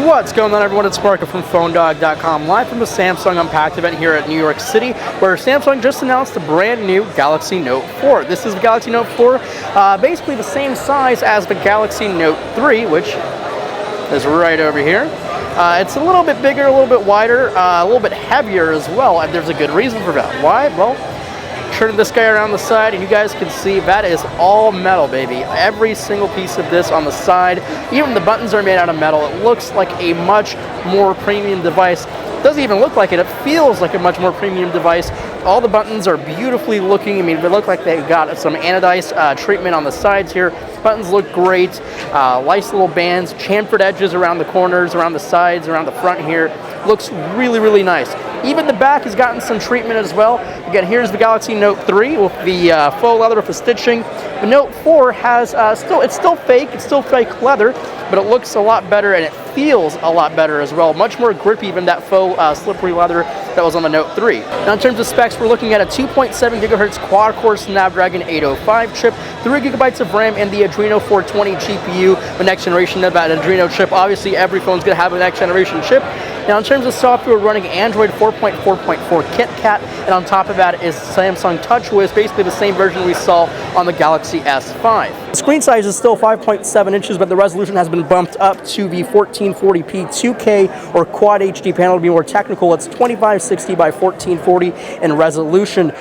What's going on, everyone? It's Marco from PhoneDog.com, live from the Samsung Unpacked event here at New York City, where Samsung just announced the brand new Galaxy Note 4. This is the Galaxy Note 4, basically the same size as the Galaxy Note 3, which is right over here. It's a little bit bigger, a little bit wider, a little bit heavier as well, and there's a good reason for that. Why? Well, turning this guy around the side, and you guys can see that is all metal, baby. Every single piece of this on the side, even the buttons are made out of metal. It looks like a much more premium device. It doesn't even look like it. It feels like a much more premium device. All the buttons are beautifully looking. I mean, they look like they got some anodized treatment on the sides here. Buttons look great. Nice little bands, chamfered edges around the corners, around the sides, around the front here. Looks really, really nice. Even the back has gotten some treatment as well. Again, here's the Galaxy Note 3 with the faux leather with the stitching. The Note 4 has it's still fake leather, but it looks a lot better and it feels a lot better as well. Much more grippy than that faux slippery leather that was on the Note 3. Now, in terms of specs, we're looking at a 2.7 gigahertz quad-core Snapdragon 805 chip, 3 gigabytes of RAM, and the Adreno 420 GPU, the next generation of that Adreno chip. Obviously, every phone's going to have a next generation chip. Now, in terms of software, we're running Android 4.4.4 KitKat, and on top of that is Samsung TouchWiz, basically the same version we saw on the Galaxy S5. The screen size is still 5.7 inches, but the resolution has been bumped up to the 1440p 2K or Quad HD panel. To be more technical, it's 2560 by 1440 in resolution.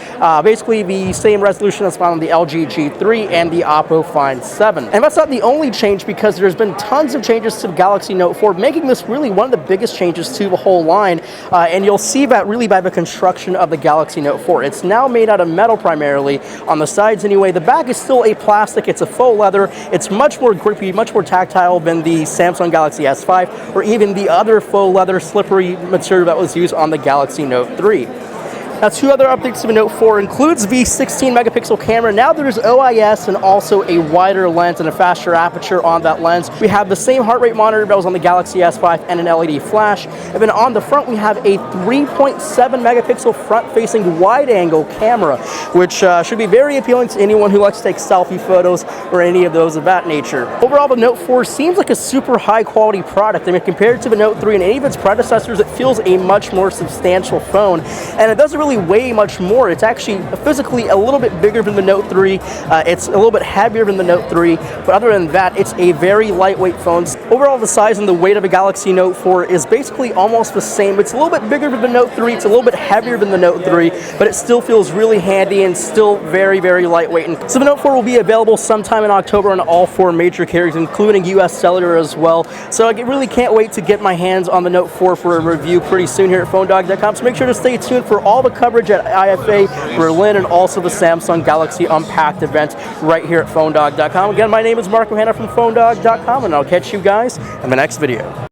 Basically, the same resolution that's found on the LG G3 and the Oppo Find 7. And that's not the only change, because there's been tons of changes to the Galaxy Note 4, making this really one of the biggest changes to the whole line, and you'll see that really by the construction of the Galaxy Note 4. It's now made out of metal primarily, on the sides anyway. The back is still a plastic, it's a faux leather. It's much more grippy, much more tactile than the Samsung Galaxy S5, or even the other faux leather slippery material that was used on the Galaxy Note 3. Now, two other updates to the Note 4 includes the 16 megapixel camera. Now there's OIS and also a wider lens and a faster aperture on that lens. We have the same heart rate monitor that was on the Galaxy S5 and an LED flash. And then on the front, we have a 3.7 megapixel front-facing wide-angle camera, which should be very appealing to anyone who likes to take selfie photos or any of those of that nature. Overall, the Note 4 seems like a super high-quality product. I mean, compared to the Note 3 and any of its predecessors, it feels a much more substantial phone, and it doesn't really weigh much more. It's actually physically a little bit bigger than the Note 3. It's a little bit heavier than the Note 3, but other than that, it's a very lightweight phone. Overall, the size and the weight of a Galaxy Note 4 is basically almost the same. It's a little bit bigger than the Note 3. It's a little bit heavier than the Note 3, but it still feels really handy and still very, very lightweight. And so the Note 4 will be available sometime in October on all 4 major carriers, including US Cellular as well. So I really can't wait to get my hands on the Note 4 for a review pretty soon here at PhoneDog.com. So make sure to stay tuned for all the coverage at IFA Berlin and also the Samsung Galaxy Unpacked event right here at PhoneDog.com. Again, my name is Marco Hanna from PhoneDog.com, and I'll catch you guys in the next video.